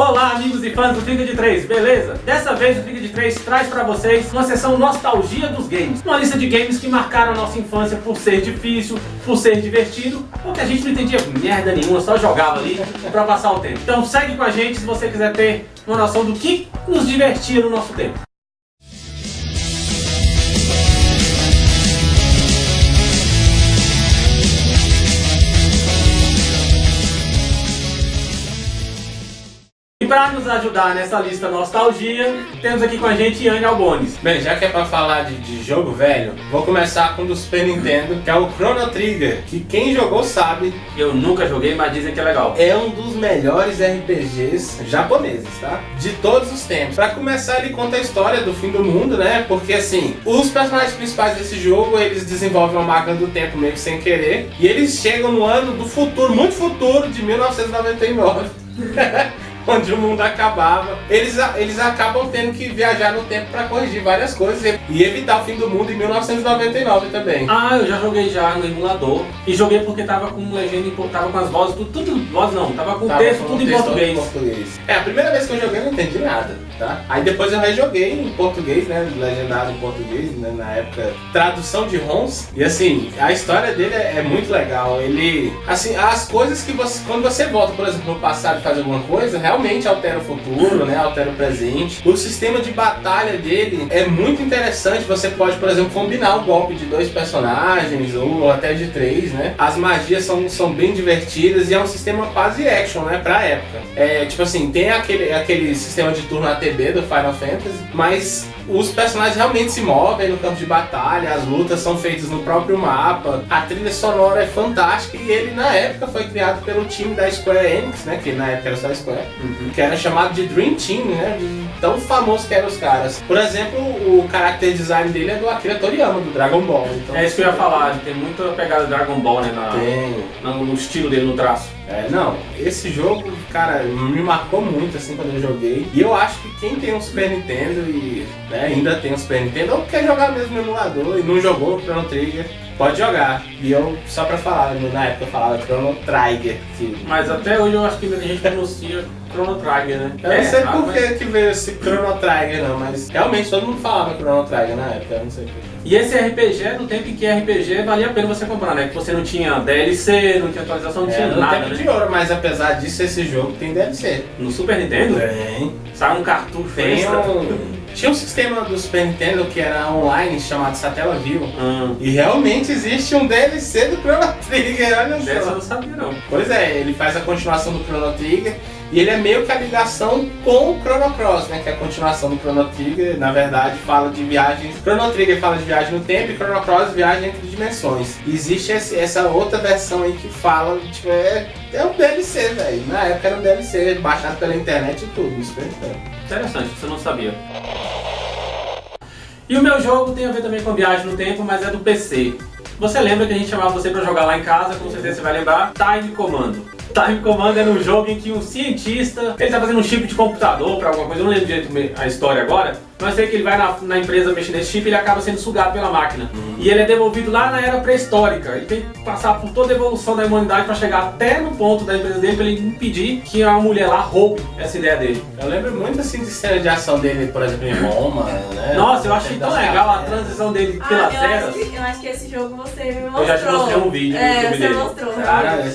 Olá, amigos e fãs do Trinca de 3, beleza? Dessa vez o Trinca de 3 traz pra vocês uma sessão nostalgia dos games. Uma lista de games que marcaram a nossa infância por ser difícil, por ser divertido, ou que a gente não entendia merda nenhuma, só jogava ali pra passar o tempo. Então segue com a gente se você quiser ter uma noção do que nos divertia no nosso tempo. E para nos ajudar nessa lista nostalgia, temos aqui com a gente Iane Albones. Bem, já que é pra falar de jogo velho, vou começar com o do Super Nintendo, que é o Chrono Trigger, que quem jogou sabe. Eu nunca joguei, mas dizem que é legal. É um dos melhores RPGs japoneses, tá? De todos os tempos. Pra começar, ele conta a história do fim do mundo, né? Porque assim, os personagens principais desse jogo, eles desenvolvem uma máquina do tempo meio que sem querer, e eles chegam no ano do futuro, muito futuro, de 1999. Onde o mundo acabava, eles acabam tendo que viajar no tempo para corrigir várias coisas e evitar o fim do mundo em 1999 também. Ah, eu já joguei já no emulador e joguei porque tava com legenda, tava com as vozes, tudo voz não, tava com texto tudo em português. É, a primeira vez que eu joguei eu não entendi nada, tá? Aí depois eu rejoguei em português, né, legendado em português, né, na época, tradução de ROMs. E assim, a história dele é muito legal. Ele, assim, as coisas que você, quando você volta, por exemplo, no passado e faz alguma coisa, realmente altera o futuro, né? Altera o presente. O sistema de batalha dele é muito interessante. Você pode, por exemplo, combinar um golpe de 2 personagens ou até de 3, né? As magias são bem divertidas e é um sistema quase action, né? Pra época. É, tipo assim, tem aquele sistema de turno ATB do Final Fantasy, mas os personagens realmente se movem no campo de batalha, as lutas são feitas no próprio mapa, a trilha sonora é fantástica e ele na época foi criado pelo time da Square Enix, né, que na época era só Square, que era chamado de Dream Team, né, de tão famoso que eram os caras. Por exemplo, o character design dele é do Akira Toriyama, do Dragon Ball. Então, é isso que eu ia falar, tem muita pegada do Dragon Ball, né, no estilo dele, no traço. É, não, esse jogo, cara, me marcou muito assim quando eu joguei. E eu acho que quem tem um Super Nintendo e né, ainda tem um Super Nintendo, ou quer jogar mesmo no emulador e não jogou o Chrono Trigger, pode jogar. E eu, só pra falar, na época eu falava Chrono Trigger. Mas até hoje eu acho que a gente pronuncia Chrono Trigger, né? Eu não sei por que veio esse Chrono Trigger não, mas realmente todo mundo falava Chrono Trigger na época, eu não sei porquê. E esse RPG é do tempo em que RPG valia a pena você comprar, né? Que você não tinha DLC, não tinha atualização, não tinha nada, tempo né? de ouro, mas apesar disso, esse jogo tem DLC. No Super Nintendo? Tem. Sai um cartucho extra. Tinha um sistema do Super Nintendo que era online, chamado Satellaview. E realmente existe um DLC do Chrono Trigger, olha só. Dessa eu não sabia não. Pois é, ele faz a continuação do Chrono Trigger. E ele é meio que a ligação com o Chrono Cross, né? Que é a continuação do Chrono Trigger. Na verdade, fala de viagens. Chrono Trigger fala de viagem no tempo e Chrono Cross viagem entre dimensões. E existe essa outra versão aí que fala, tipo, é um DLC, velho. Na época era um DLC, baixado pela internet e tudo. Isso foi interessante, você não sabia. E o meu jogo tem a ver também com viagem no tempo, mas é do PC. Você lembra que a gente chamava você pra jogar lá em casa, com certeza você vai lembrar, Time Commando. Time Commando era um jogo em que um cientista, ele tá fazendo um chip de computador pra alguma coisa, eu não lembro direito a história agora, mas sei que ele vai na empresa mexer nesse chip e ele acaba sendo sugado pela máquina. E ele é devolvido lá na era pré-histórica. Ele tem que passar por toda a evolução da humanidade pra chegar até no ponto da empresa dele pra ele impedir que a mulher lá roube essa ideia dele. Eu lembro muito assim de cena de ação dele, por exemplo, em Roma, né? Nossa, eu achei tão legal a transição dele pelas eras. Eu acho que esse jogo você me mostrou. Eu já te mostrei um vídeo no YouTube dele. Mostrou. Cara,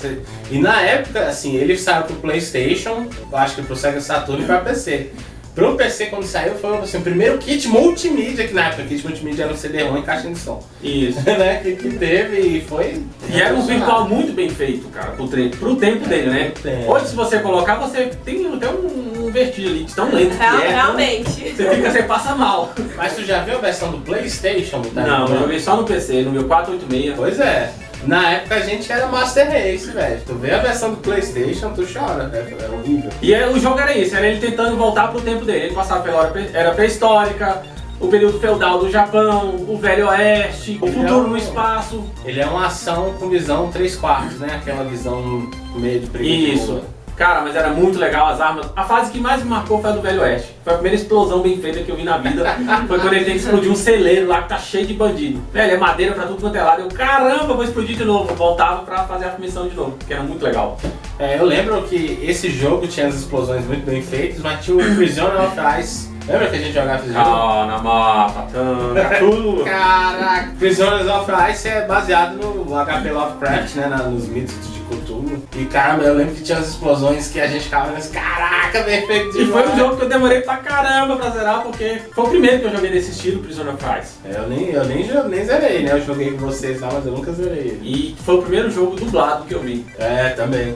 e na época, assim, ele saiu pro PlayStation, eu acho que pro Sega Saturn e pra PC. Pro PC, quando saiu, foi assim, o primeiro kit multimídia, que na época o kit multimídia era um CD-ROM e caixa de som. Isso. Né? Que teve e foi... E era um virtual muito bem feito, cara, pro tempo dele, né? Hoje, se você colocar, você tem até um vertigem ali, de tão lento que é. Realmente. Você passa mal. Mas tu já viu a versão do PlayStation? Não, eu joguei só no PC, no meu 486. Pois é. Na época a gente era Master Race, velho. Tu vê a versão do PlayStation, tu chora, velho. É horrível. E o jogo era isso, era ele tentando voltar pro tempo dele. Ele passava pela era pré-histórica, o período feudal do Japão, o Velho Oeste, o futuro no espaço. Ele é uma ação com visão 3/4, né? Aquela visão meio de preguiça. Isso. Cara, mas era muito legal as armas. A fase que mais me marcou foi a do Velho Oeste. Foi a primeira explosão bem feita que eu vi na vida. Foi quando ele tem que explodir um celeiro lá que tá cheio de bandido. Velho, é madeira pra tudo quanto é lado. Eu, caramba, vou explodir de novo. Voltava pra fazer a missão de novo, que era muito legal. Eu lembro que esse jogo tinha as explosões muito bem feitas, mas tinha o Prisoner of Ice. Lembra que a gente jogava esse jogo? Na mapa, tudo. Caraca, Prisoners of Ice é baseado no HP Lovecraft, né? Nos mitos de Cthulhu. E caramba, eu lembro que tinha as explosões que a gente ficava nesse caraca, perfeito demais. E foi um jogo que eu demorei pra caramba pra zerar, porque foi o primeiro que eu joguei desse estilo, Prisoner of Ice. Eu nem zerei, né? Eu joguei com vocês lá, mas eu nunca zerei ele. E foi o primeiro jogo dublado que eu vi. Também.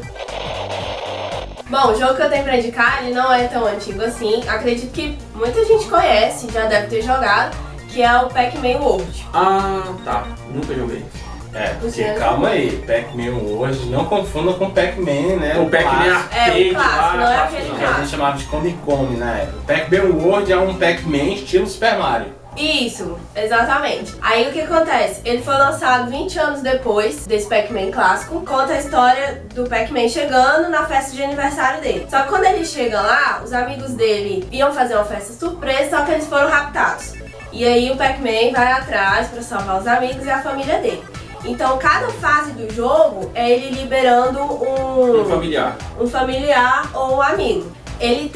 Bom, o jogo que eu tenho pra indicar, ele não é tão antigo assim. Acredito que muita gente conhece, já deve ter jogado, que é o Pac-Man World. Ah, tá. Nunca joguei. Porque calma aí, Pac-Man World, não confunda com Pac-Man, né? O Pac-Man arcade o clássico, não é lá, aquele que a clássico. gente chamava de Comic Con na época. Pac-Man World é um Pac-Man estilo Super Mario. Isso, exatamente. Aí o que acontece? Ele foi lançado 20 anos depois desse Pac-Man clássico. Conta a história do Pac-Man chegando na festa de aniversário dele. Só que quando ele chega lá, os amigos dele iam fazer uma festa surpresa, só que eles foram raptados. E aí o Pac-Man vai atrás pra salvar os amigos e a família dele. Então cada fase do jogo é ele liberando um familiar ou um amigo. Ele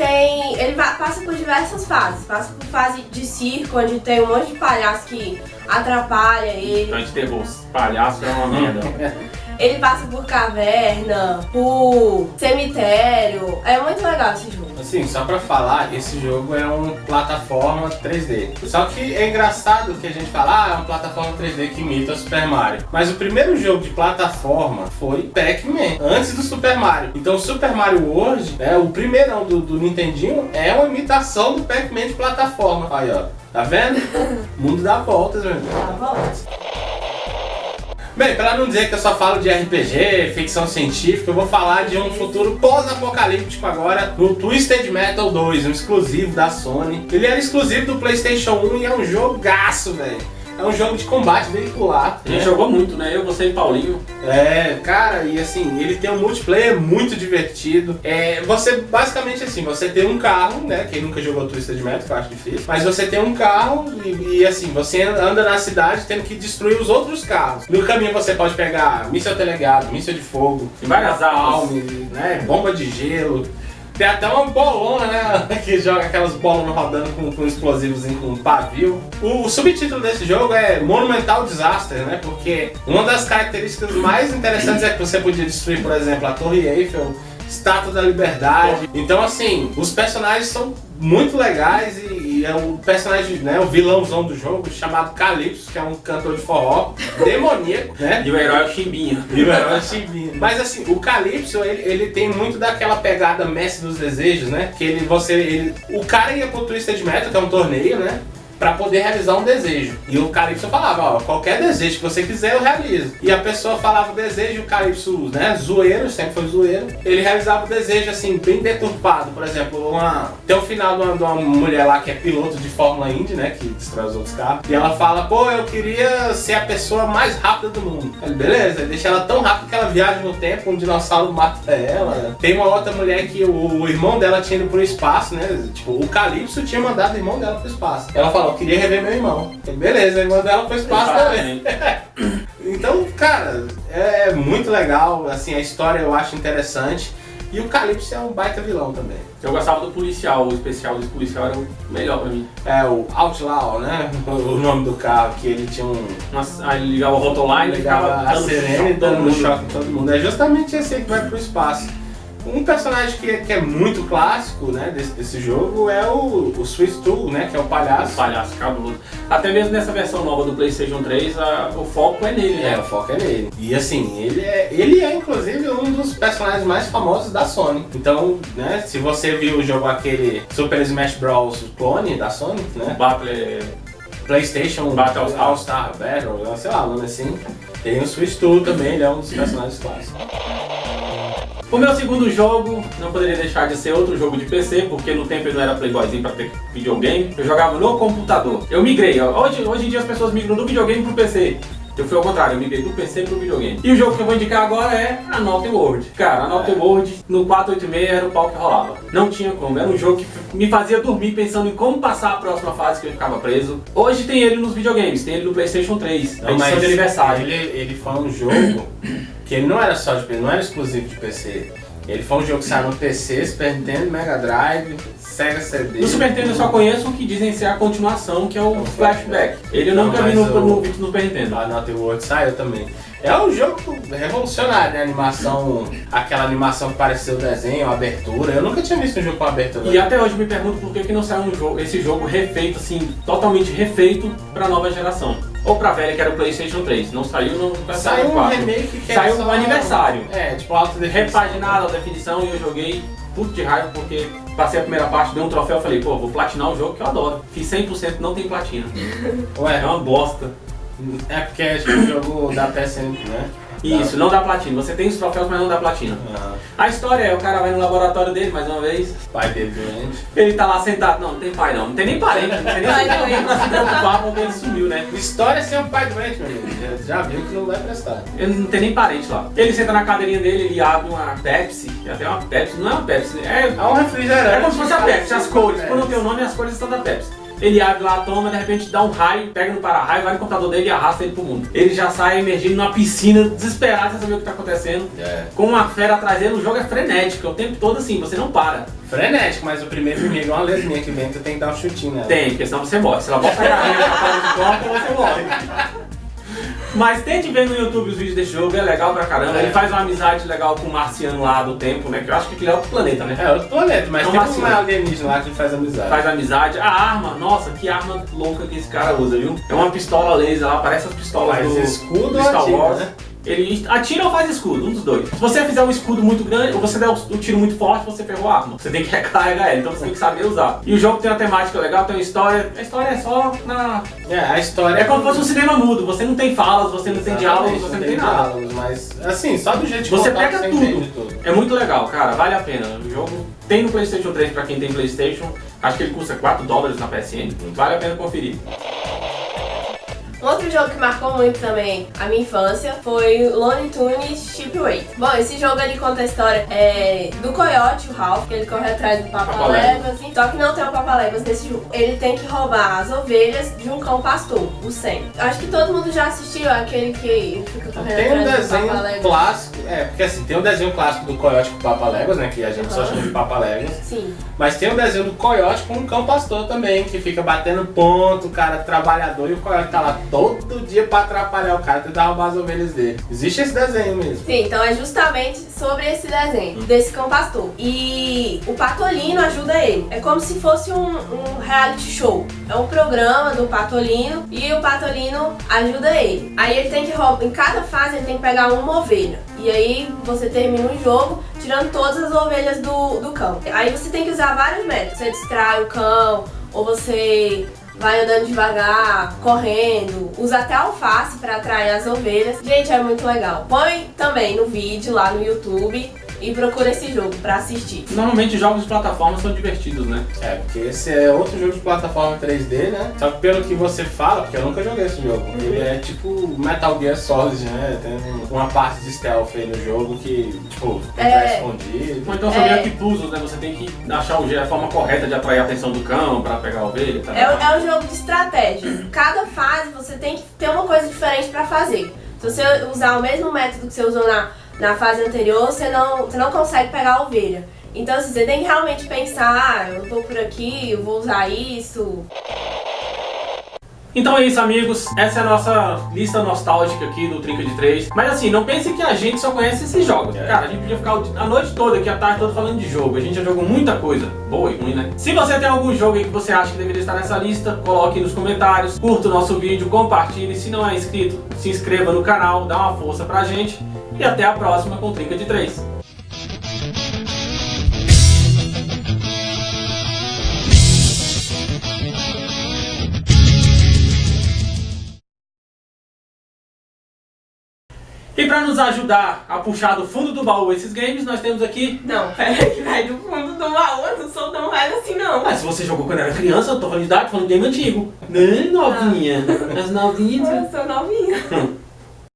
passa por diversas fases. Passa por fase de circo, onde tem um monte de palhaço que atrapalha ele. Então a gente teve os palhaços, é uma merda. Ele passa por caverna, por cemitério. É muito legal esse jogo. Assim, só pra falar, esse jogo é uma plataforma 3D. Só que é engraçado que a gente fala, é uma plataforma 3D que imita o Super Mario. Mas o primeiro jogo de plataforma foi Pac-Man, antes do Super Mario. Então o Super Mario World, o primeirão do Nintendinho, é uma imitação do Pac-Man de plataforma. Aí, ó. Tá vendo? O mundo dá voltas, meu irmão. Dá voltas. Bem, pra não dizer que eu só falo de RPG, ficção científica, eu vou falar de um futuro pós-apocalíptico agora no Twisted Metal 2, um exclusivo da Sony. Ele era exclusivo do PlayStation 1 e é um jogaço, velho. É um jogo de combate veicular. A gente jogou muito, né? Eu, você e Paulinho. Cara, e assim, ele tem um multiplayer muito divertido. Você, basicamente assim, você tem um carro, né? Quem nunca jogou Twisted Metal, que eu acho difícil. Mas você tem um carro e assim, você anda na cidade tendo que destruir os outros carros. No caminho você pode pegar míssil telegado, míssil de fogo, Tem várias armas. né? Bomba de gelo. Tem até uma bolona, né? Que joga aquelas bolonas rodando com explosivos com pavio. O subtítulo desse jogo é Monumental Disaster, né? Porque uma das características mais interessantes é que você podia destruir, por exemplo, a Torre Eiffel, Estátua da Liberdade. Então, assim, os personagens são muito legais e é um personagem, né, o vilãozão do jogo, chamado Calypso, que é um cantor de forró demoníaco, né? E o herói é o Chimbinha. E o herói é Chimbinha. Mas assim, o Calypso, ele tem muito daquela pegada Mestre dos Desejos, né? Que o cara ia pro Twisted Metal, que é um torneio, né? Pra poder realizar um desejo. E o Calypso falava, ó, qualquer desejo que você quiser eu realizo. E a pessoa falava o desejo, o Calypso, né, zoeiro, sempre foi zoeiro. Ele realizava o desejo, assim, bem deturpado. Por exemplo, tem o final de uma mulher lá que é piloto de Fórmula Indy, né, que destrói os outros carros. E ela fala, pô, eu queria ser a pessoa mais rápida do mundo. Ele, beleza, ele deixa ela tão rápida que ela viaja no tempo, um dinossauro mata ela. Tem uma outra mulher que o irmão dela tinha ido pro espaço, né, tipo, o Calypso tinha mandado o irmão dela pro espaço. Ela falou, eu queria rever meu irmão. Beleza, a irmã dela foi espaço também. Então, cara, é muito legal, assim, a história eu acho interessante. E o Calypso é um baita vilão também. Eu gostava do policial, o especial desse policial era o melhor pra mim. É o Outlaw, né? O nome do carro, que ele tinha um... Aí ele ligava o Rotoline e ficava a sirene dando choque em todo mundo. É justamente esse aí que vai pro espaço. Um personagem que é muito clássico, né, desse jogo é o Sweet Tooth, né, que é o palhaço. O palhaço cabuloso. Até mesmo nessa versão nova do PlayStation 3, o foco é nele, né? O foco é nele. E assim, ele é inclusive um dos personagens mais famosos da Sony. Então, né, se você viu o jogo aquele Super Smash Bros. Clone da Sony, né? PlayStation Battle All-Star Battle, sei lá, o nome assim. Tem o Sweet Tooth também, ele é um dos personagens clássicos. O meu segundo jogo não poderia deixar de ser outro jogo de PC, porque no tempo eu não era playboyzinho pra ter videogame, eu jogava no computador. Eu migrei, hoje em dia as pessoas migram do videogame pro PC. Eu fui ao contrário, eu migrei do PC pro videogame. E o jogo que eu vou indicar agora é Another World. Cara, Another World no 486 era o pau que rolava. Não tinha como, era um jogo que me fazia dormir pensando em como passar a próxima fase que eu ficava preso. Hoje tem ele nos videogames, tem ele no PlayStation 3, a edição de aniversário. Ele foi um jogo que ele não era só de PC, não era exclusivo de PC. Ele foi um jogo que saiu no PC, Super Nintendo, Mega Drive, Sega CD. No Super Nintendo eu só conheço o que dizem ser a continuação, que é o Flashback. Ele eu nunca vi no Super Nintendo. A Another World saiu também. É um jogo revolucionário, né? A animação, aquela animação que pareceu o desenho, a abertura. Eu nunca tinha visto um jogo com abertura. E até hoje me pergunto por que não saiu esse jogo refeito, assim, totalmente refeito pra nova geração. Ou pra velha, que era o PlayStation 3. Não saiu no Saiu um remake que saiu só no aniversário. Tipo alta definição. Repaginado a definição e eu joguei puto de raiva porque passei a primeira parte, dei um troféu e falei, pô, vou platinar o jogo que eu adoro. Fiz 100%, não tem platina. Ué, É uma bosta. é porque é tipo um jogo da PSN, né? Isso, não dá platina. Você tem os troféus, mas não dá platina. A história é, o cara vai no laboratório dele, mais uma vez. Pai dele doente. Ele tá lá sentado. Não tem pai não. Não tem nem parente. Não tem nem alguém pra se preocupar porque ele sumiu, né? História sem um pai doente, meu amigo. Já viu que não vai prestar. Ele não tem nem parente lá. Ele senta na cadeirinha dele, ele abre uma Pepsi. Até uma Pepsi. Não é uma Pepsi. É um refrigerante. É como se fosse a Pepsi. As cores. Por não ter o nome, as cores estão da Pepsi. Ele abre lá, toma, de repente dá um raio, pega no para-raio, vai no computador dele e arrasta ele pro mundo. Ele já sai emergindo numa piscina, desesperado sem saber o que tá acontecendo. Com uma fera atrás dele, o jogo é frenético, o tempo todo assim, você não para. Frenético, mas o primeiro inimigo é uma lesminha que vem, tu tem que dar um chutinho nela. Tem, porque senão você morre. Se ela bota a carreira pra fora de corpo, você morre. Mas tente ver no YouTube os vídeos desse jogo, é legal pra caramba. Ele faz uma amizade legal com o marciano lá do tempo, né? Que eu acho que aquele é outro planeta, né? É outro planeta, mas Não, tem assim, um alienígena lá que faz amizade. Faz amizade. A arma, nossa, que arma louca que esse cara usa, viu? É uma pistola laser lá, parece as pistolas Faz do escudo do ou Star atira, Wars. né? Ele atira ou faz escudo, um dos dois. Se você fizer um escudo muito grande, ou você der um tiro muito forte, você ferrou a arma. Você tem que recarregar ela, então você tem que saber usar. E o jogo tem uma temática legal, tem uma história. A história é só na... A história É como se fosse um cinema mudo. Você não tem falas, você não tem diálogos, você não tem nada. diálogos, mas assim, só do jeito que Você contar, pega você tudo. entende tudo. É muito legal, cara, vale a pena. O jogo tem no PlayStation 3 pra quem tem PlayStation. Acho que ele custa $4 na PSN. Vale a pena conferir. Outro jogo que marcou muito também a minha infância foi Looney Tunes Shipwreck. Bom, esse jogo ele conta a história do Coyote, o Ralph, que ele corre atrás do Papaléguas, assim. Só que não tem o Papaléguas nesse jogo. Ele tem que roubar as ovelhas de um cão pastor, o Sam. Acho que todo mundo já assistiu aquele que fica correndo Tem um atrás do desenho Papaléguas. clássico, porque assim, tem um desenho clássico do Coyote com o Papaléguas, né, que a gente só chama de Papaléguas. Sim. Mas tem o desenho do Coyote com um cão pastor também, que fica batendo ponto, o cara trabalhador, e o Coyote tá lá todo dia pra atrapalhar o cara, tentar roubar as ovelhas dele. Existe esse desenho mesmo. Sim, então é justamente sobre esse desenho, desse cão pastor. E o Patolino ajuda ele. É como se fosse um reality show. É um programa do Patolino e o Patolino ajuda ele. Aí ele tem que roubar, em cada fase ele tem que pegar uma ovelha. E aí você termina o jogo tirando todas as ovelhas do cão. Aí você tem que usar vários métodos. Você distrai o cão, ou você vai andando devagar, correndo, usa até alface pra atrair as ovelhas. Gente, é muito legal. Põe também no vídeo lá no YouTube e procura esse jogo pra assistir. Normalmente jogos de plataforma são divertidos, né? Porque esse é outro jogo de plataforma 3D, né? Só que pelo que você fala, porque eu nunca joguei esse jogo, ele é tipo Metal Gear Solid, né? Tem uma parte de stealth aí no jogo que, tipo, tá escondido. Ou então são meio que puzzles, né? Você tem que achar a forma correta de atrair a atenção do cão pra pegar a ovelha. Tá? É um jogo de estratégia. Cada fase você tem que ter uma coisa diferente pra fazer. Se você usar o mesmo método que você usou na fase anterior, você não consegue pegar a ovelha. Então assim, você tem que realmente pensar, eu vou por aqui, eu vou usar isso. Então é isso, amigos. Essa é a nossa lista nostálgica aqui do Trinca de 3. Mas assim, não pense que a gente só conhece esses jogos. Cara, a gente podia ficar a noite toda aqui, a tarde toda falando de jogo. A gente já jogou muita coisa, boa e ruim, né? Se você tem algum jogo aí que você acha que deveria estar nessa lista, coloque nos comentários, curta o nosso vídeo, compartilhe. Se não é inscrito, se inscreva no canal, dá uma força pra gente. E até a próxima com Trinca de 3. E para nos ajudar a puxar do fundo do baú esses games, nós temos aqui... Não, pera que vai do fundo do baú, eu não sou tão velho assim não. Ah, se você jogou quando era criança, eu tô falando de idade, tô falando de game antigo. Não, novinha. As novinhas... Eu sou novinha.